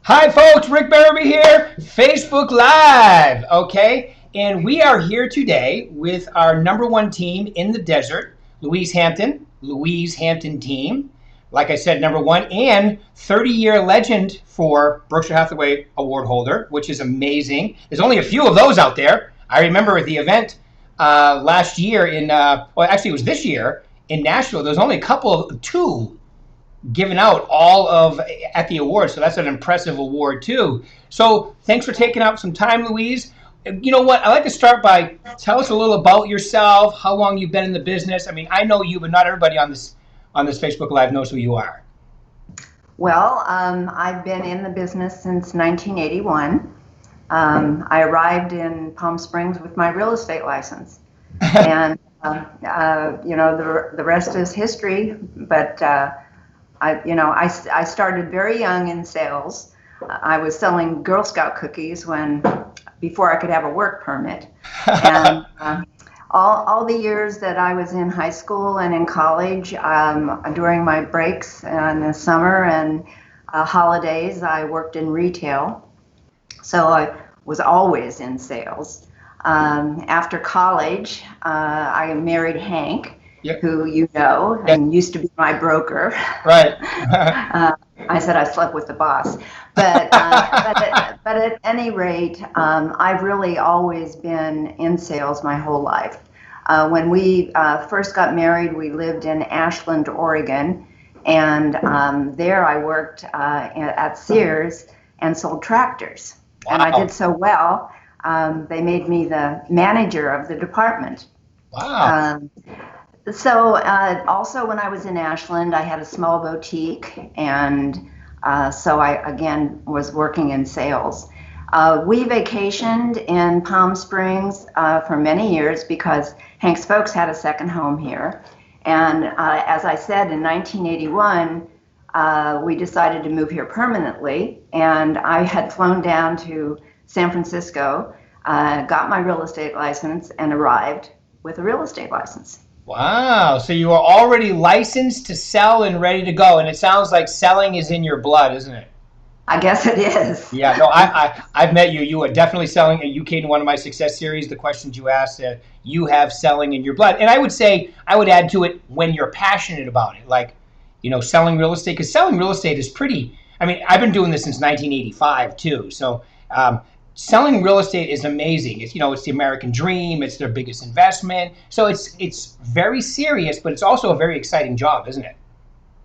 Hi, folks. Rick Berube here, Facebook Live. Okay, and we are here today with our number one team in the desert, Louise Hampton team. Like I said, number one and 30-year legend for Berkshire Hathaway award holder, which is amazing. There's only a few of those out there. I remember at the event last year it was this year in Nashville. There was only two given out all of at the award, so that's an impressive award too. So thanks for taking out some time, Louise. You know what, I'd like to start by tell us a little about yourself, how long you've been in the business. I mean, I know you, but not everybody on this Facebook Live knows who you are. Well, I've been in the business since 1981. I arrived in Palm Springs with my real estate license, and the rest is history. But I started very young in sales. I was selling Girl Scout cookies before I could have a work permit. And all the years that I was in high school and in college, during my breaks in the summer and holidays, I worked in retail. So I was always in sales. After college, I married Hank. Yep. Who you know, and used to be my broker. Right. I said I slept with the boss. But at any rate, I've really always been in sales my whole life. When we first got married, we lived in Ashland, Oregon, and there I worked at Sears and sold tractors. Wow. And I did so well, they made me the manager of the department. Wow. So also when I was in Ashland, I had a small boutique, and so I, again, was working in sales. We vacationed in Palm Springs for many years because Hank's folks had a second home here. And as I said, in 1981, we decided to move here permanently, and I had flown down to San Francisco, got my real estate license, and arrived with a real estate license. Wow. So you are already licensed to sell and ready to go. And it sounds like selling is in your blood, isn't it? I guess it is. Yeah, no, I've met you. You are definitely selling. You came to one of my success series. The questions you asked, you have selling in your blood. And I would say, I would add to it when you're passionate about it. Like, selling real estate. Because selling real estate is pretty, I've been doing this since 1985 too. So selling real estate is amazing. It's it's the American dream. It's their biggest investment. So it's very serious, but it's also a very exciting job, isn't it?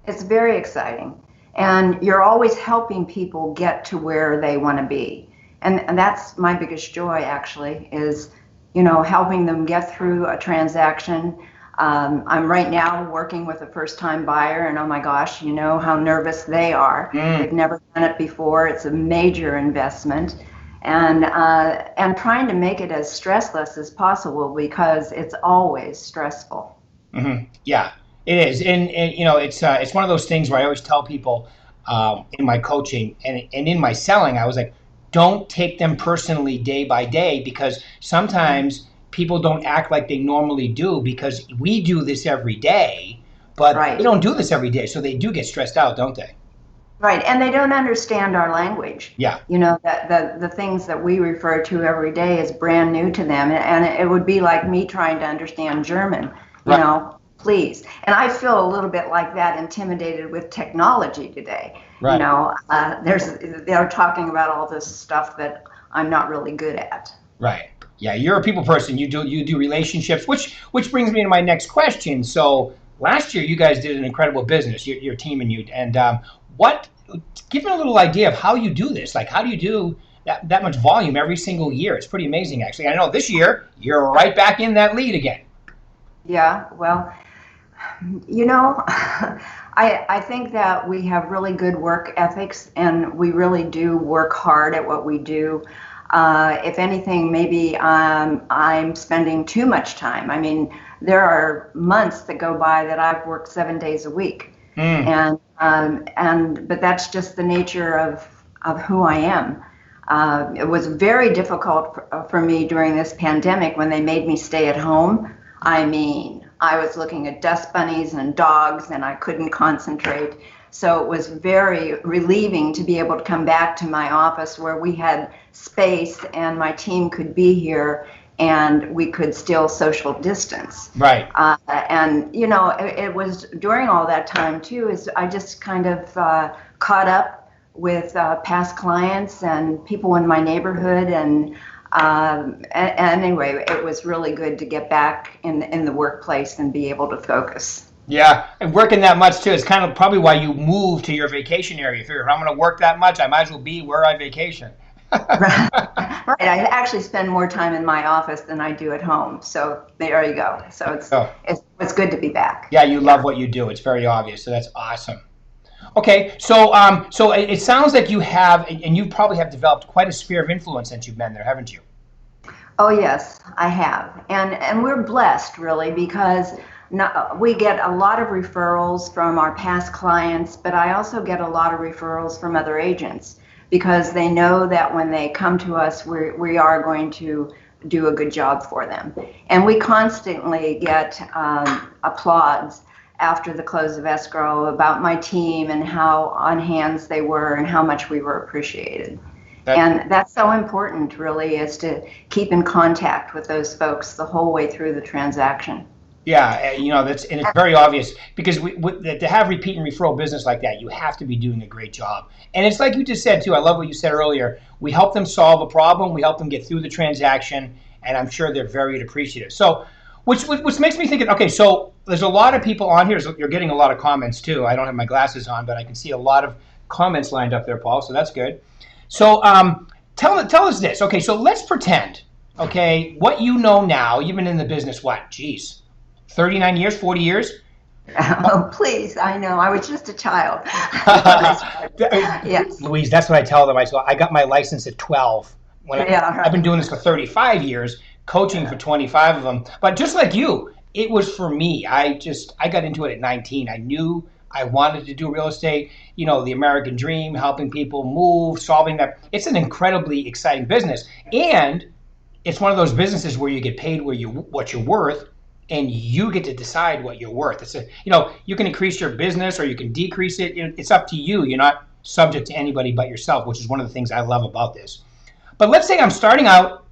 It's very exciting, and you're always helping people get to where they want to be, and that's my biggest joy. Actually, is helping them get through a transaction. I'm right now working with a first-time buyer, and oh my gosh, how nervous they are. They've never done it before. It's a major investment. And trying to make it as stressless as possible, because it's always stressful. Mm-hmm. Yeah, it is, and it's one of those things where I always tell people in my coaching and in my selling, I was like, don't take them personally day by day, because sometimes people don't act like they normally do, because we do this every day, but They don't do this every day, so they do get stressed out, don't they? Right, and they don't understand our language. Yeah. That the things that we refer to every day is brand new to them, and it would be like me trying to understand German. Please. And I feel a little bit like that, intimidated with technology today. Right. They're talking about all this stuff that I'm not really good at. Right. Yeah, you're a people person. You do relationships, which brings me to my next question. So last year you guys did an incredible business, your team and you, and give me a little idea of how you do this. Like, how do you do that much volume every single year? It's pretty amazing, actually. I know this year you're right back in that lead again. Yeah, well, I think that we have really good work ethics, and we really do work hard at what we do. If anything, maybe I'm spending too much time. There are months that go by that I've worked 7 days a week. But that's just the nature of who I am. It was very difficult for me during this pandemic when they made me stay at home. I was looking at dust bunnies and dogs, and I couldn't concentrate. So it was very relieving to be able to come back to my office where we had space and my team could be here and we could still social distance. Right. And, you know, it was during all that time, too, is I just kind of caught up with past clients and people in my neighborhood. And anyway, it was really good to get back in the workplace and be able to focus. Yeah, and working that much too is kind of probably why you moved to your vacation area. You figure, if I'm going to work that much, I might as well be where I vacation. Right. I actually spend more time in my office than I do at home. So there you go. So it's good to be back. Yeah, you love what you do. It's very obvious. So that's awesome. Okay, so it sounds like you have, and you probably have developed quite a sphere of influence since you've been there, haven't you? Oh yes, I have, and we're blessed really because. We get a lot of referrals from our past clients, but I also get a lot of referrals from other agents because they know that when they come to us, we are going to do a good job for them. And we constantly get applause after the close of escrow about my team and how on hands they were and how much we were appreciated. And that's so important, really, is to keep in contact with those folks the whole way through the transaction. Yeah, you know, and it's very obvious because to have repeat and referral business like that, you have to be doing a great job. And it's like you just said too. I love what you said earlier. We help them solve a problem. We help them get through the transaction, and I'm sure they're very appreciative. So, which makes me think, okay, so there's a lot of people on here. So you're getting a lot of comments too. I don't have my glasses on, but I can see a lot of comments lined up there, Paul. So that's good. So tell us this. Okay, so let's pretend. Okay, what you know now. You've been in the business what? Geez. 39 years, 40 years? Oh, please. I know. I was just a child. Yes. Louise, that's what I tell them. I got my license at 12. I've been doing this for 35 years, coaching for 25 of them. But just like you, it was for me. I got into it at 19. I knew I wanted to do real estate, you know, the American dream, helping people move, solving that. It's an incredibly exciting business. And it's one of those businesses where you get paid what you're worth. And you get to decide what you're worth. You can increase your business or you can decrease it. It's up to you. You're not subject to anybody but yourself, which is one of the things I love about this. But let's say I'm starting out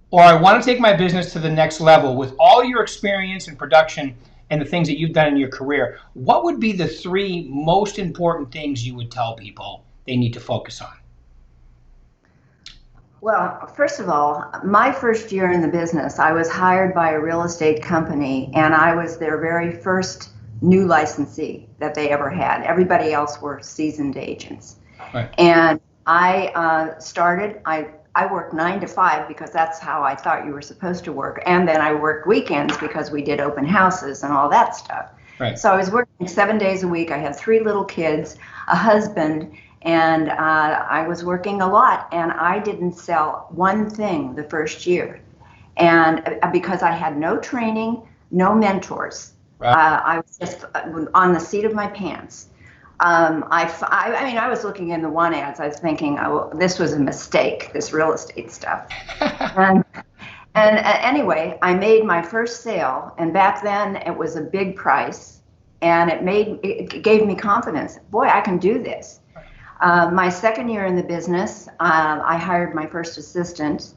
or I want to take my business to the next level with all your experience in production and the things that you've done in your career. What would be the 3 most important things you would tell people they need to focus on? Well, first of all, my first year in the business, I was hired by a real estate company, and I was their very first new licensee that they ever had. Everybody else were seasoned agents. Right. And I started, I worked 9 to 5 because that's how I thought you were supposed to work. And then I worked weekends because we did open houses and all that stuff. Right. So I was working 7 days a week. I had 3 little kids, a husband, and I was working a lot, and I didn't sell one thing the first year. And because I had no training, no mentors, right. I was just on the seat of my pants. I was looking in the one ads, I was thinking, oh, this was a mistake, this real estate stuff. and anyway, I made my first sale, and back then it was a big price, and it gave me confidence. Boy, I can do this. My second year in the business, I hired my first assistant.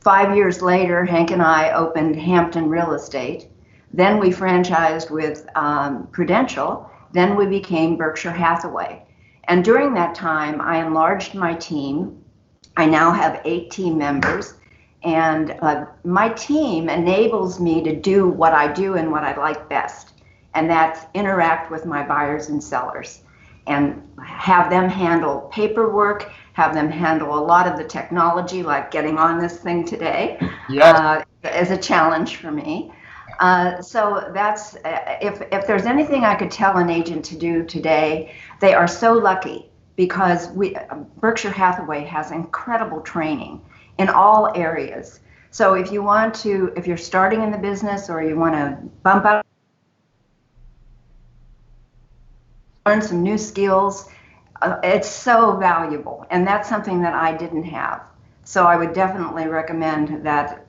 5 years later, Hank and I opened Hampton Real Estate. Then we franchised with Prudential. Then we became Berkshire Hathaway. And during that time, I enlarged my team. I now have 8 team members. And my team enables me to do what I do and what I like best. And that's interact with my buyers and sellers. And have them handle paperwork, have them handle a lot of the technology, like getting on this thing today, yes. Is a challenge for me. So that's, if there's anything I could tell an agent to do today, they are so lucky because Berkshire Hathaway has incredible training in all areas. So if you're starting in the business or you want to bump up, learn some new skills, it's so valuable, and that's something that I didn't have. So I would definitely recommend that,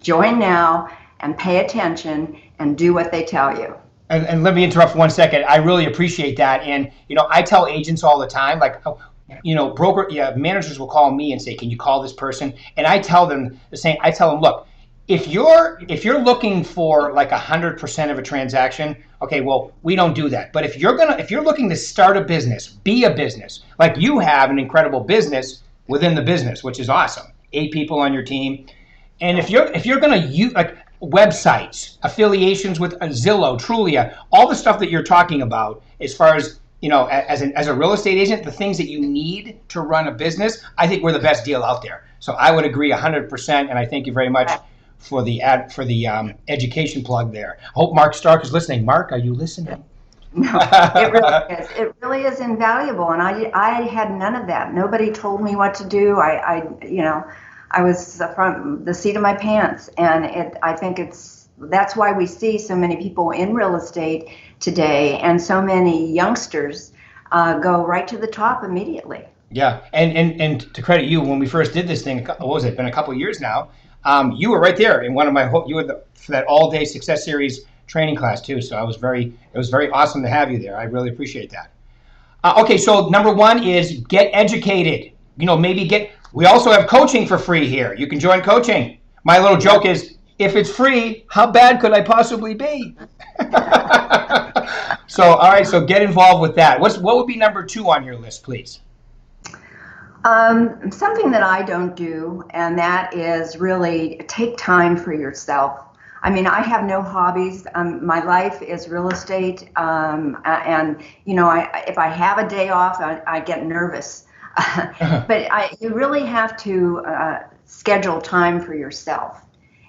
join now and pay attention and do what they tell you. And let me interrupt for 1 second. I really appreciate that. And, I tell agents all the time, like, managers will call me and say, can you call this person? And I tell them the same. I tell them, look, if you're looking for like 100% of a transaction, okay, well, we don't do that. But if you're looking to start a business, be a business, like you have an incredible business within the business, which is awesome. 8 people on your team. And if you're going to use like websites, affiliations with Zillow, Trulia, all the stuff that you're talking about, as far as as a real estate agent, the things that you need to run a business, I think we're the best deal out there. So I would agree 100%, and I thank you very much for the education plug there. I hope Mark Stark is listening. Mark, are you listening? No, it really is. It really is invaluable, and I had none of that. Nobody told me what to do. I was from the seat of my pants, and I think that's why we see so many people in real estate today, and so many youngsters go right to the top immediately. Yeah, and to credit you, when we first did this thing, what was it? Been a couple of years now. You were right there in one of you were for that all-day Success Series training class too. So it was very awesome to have you there. I really appreciate that. Okay, so number 1 is get educated. We also have coaching for free here. You can join coaching. My little joke is, if it's free, how bad could I possibly be? So, all right, so get involved with that. What would be number 2 on your list, please? Something that I don't do, and that is really take time for yourself. I mean, I have no hobbies. My life is real estate, and if I have a day off, I get nervous. But you really have to schedule time for yourself,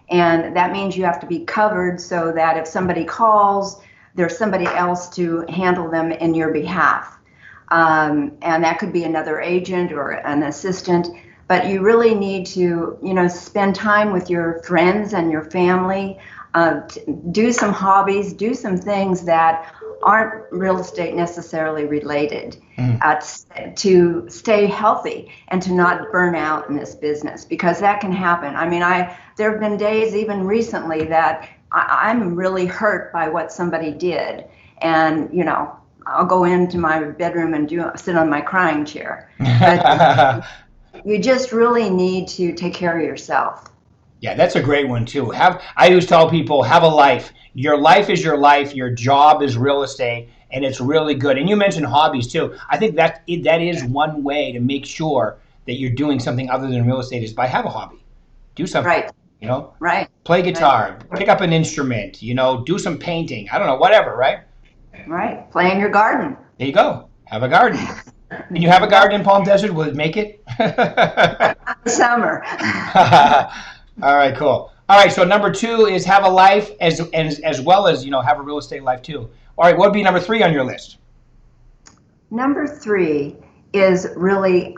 and that means you have to be covered so that if somebody calls, there's somebody else to handle them in your behalf. And that could be another agent or an assistant, but you really need to, spend time with your friends and your family, do some hobbies, do some things that aren't real estate necessarily related, to stay healthy and to not burn out in this business, because that can happen. I mean, there have been days even recently that I'm really hurt by what somebody did, and, I'll go into my bedroom and sit on my crying chair. But you just really need to take care of yourself. Yeah, that's a great one too. I always tell people, have a life. Your life is your life. Your job is real estate, and it's really good. And you mentioned hobbies too. I think that is one way to make sure that you're doing something other than real estate, is by have a hobby. Do something. Right. Right. Play guitar, pick up an instrument, do some painting. I don't know, whatever, right? Right. Play in your garden. There you go. Have a garden. And you have a garden in Palm Desert? Will it make it? Summer. All right, cool. All right, so number 2 is have a life as well as, have a real estate life too. All right, what would be number 3 on your list? Number 3 is really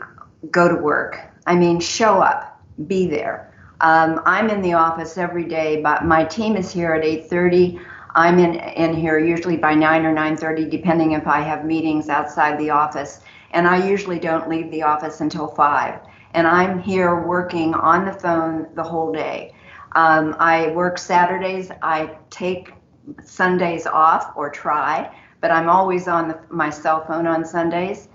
go to work. I mean, show up, be there. I'm in the office every day, but my team is here at 8:30. I'm in here usually by 9 or 9:30, depending if I have meetings outside the office. And I usually don't leave the office until 5. And I'm here working on the phone the whole day. I work Saturdays. I take Sundays off, or try, but I'm always on my cell phone on Sundays.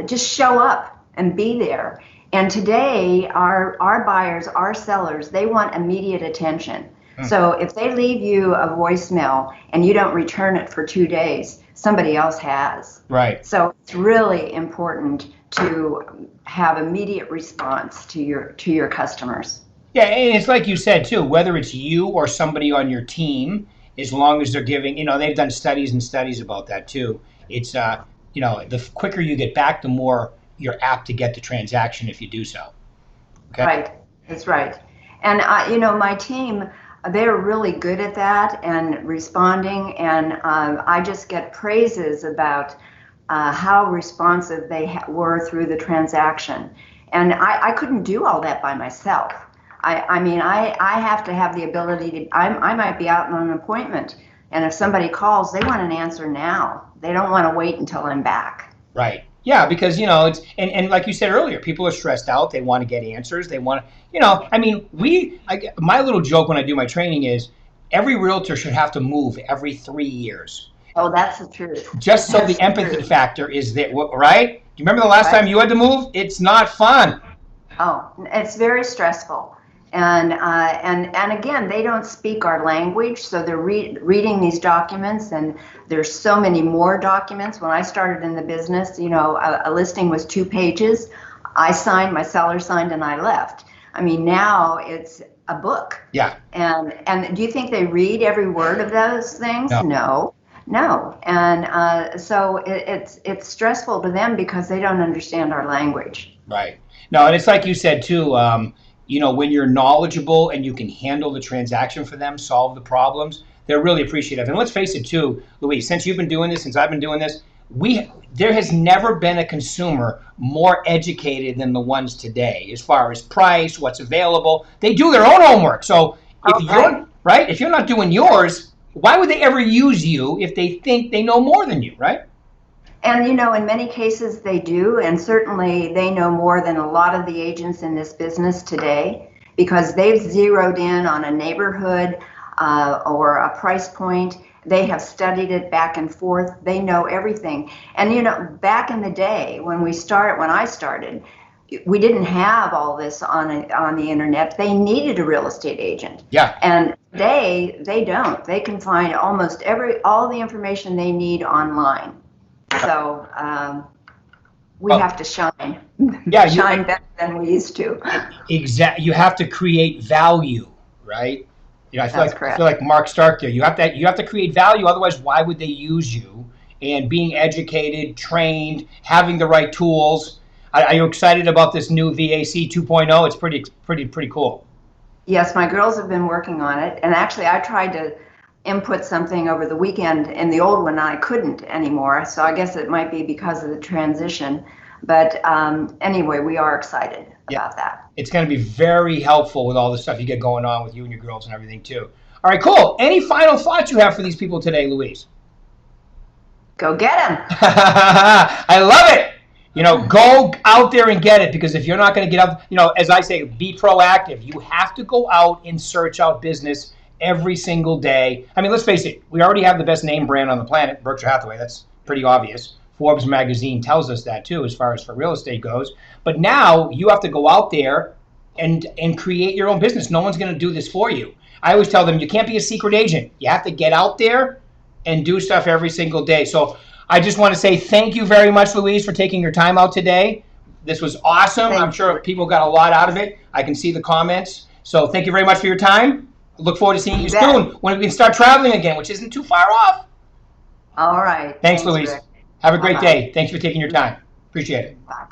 Just show up and be there. And today, our buyers, our sellers, they want immediate attention. So if they leave you a voicemail and you don't return it for 2 days, somebody else has. Right. So it's really important to have immediate response to your customers. Yeah, and it's like you said too, whether it's you or somebody on your team, as long as they're giving, they've done studies and studies about that too. It's, the quicker you get back, the more you're apt to get the transaction if you do so. Okay. Right. That's right. And my team, they're really good at that and responding, and I just get praises about how responsive they were through the transaction. And I couldn't do all that by myself. I have to have the ability to, I might be out on an appointment, and if somebody calls, they want an answer now. They don't want to wait until I'm back. Right. Yeah, because it's and like you said earlier, people are stressed out. They want to get answers. They want to, I mean, my little joke when I do my training is every realtor should have to move every 3 years, Oh, that's the truth. just so That's the the empathy truth, factor is there, right? Do you remember the last time right? you had to move? It's not fun. Oh, it's very stressful. And again, they don't speak our language, so they're reading these documents, and there's so many more documents. When I started in the business, a listing was 2 pages. I signed, my seller signed, and I left. I mean, now it's a book. Yeah. And do you think they read every word of those things? No. No, no. And so it's stressful to them because they don't understand our language. Right. No, and it's like you said too. When you're knowledgeable and you can handle the transaction for them, solve the problems, they're really appreciative. And let's face it too, Louise. Since you've been doing this, since I've been doing this, there has never been a consumer more educated than the ones today, as far as price, what's available. They do their own homework. So if Okay. you're right, if you're not doing yours, why would they ever use you if they think they know more than you, right? And in many cases they do, and certainly they know more than a lot of the agents in this business today because they've zeroed in on a neighborhood or a price point. They have studied it back and forth. They know everything. And back in the day when I started, we didn't have all this on the internet. They needed a real estate agent. Yeah. And they don't. They can find almost all the information they need online. So we have to shine. Yeah. Shine better than we used to. Exactly. You have to create value, right? That's I correct. feel like Mark Stark there. You have to create value. Otherwise, why would they use you? And being educated, trained, having the right tools. Are you excited about this new VAC 2.0? It's pretty cool. Yes, my girls have been working on it, and actually, I tried to input something over the weekend in the old one. I couldn't anymore, so I guess it might be because of the transition. But anyway, we are excited about that. It's going to be very helpful with all the stuff you get going on with you and your girls and everything too. All right, cool. Any final thoughts you have for these people today, Louise? Go get them. I love it. Go out there and get it, because if you're not going to get out, as I say, be proactive. You have to go out and search out business every single day. I mean, let's face it, we already have the best name brand on the planet, Berkshire Hathaway. That's pretty obvious. Forbes magazine tells us that too, as far as for real estate goes. But now you have to go out there and create your own business. No one's going to do this for you. I always tell them you can't be a secret agent. You have to get out there and do stuff every single day. So I just want to say thank you very much, Louise, for taking your time out today. This was awesome. I'm sure people got a lot out of it. I can see the comments. So thank you very much for your time. Look forward to seeing you soon when we can start traveling again, which isn't too far off. All right. Thanks, Louise. Rick. Have a great Bye-bye. day. Thanks for taking your time. Appreciate it. Bye.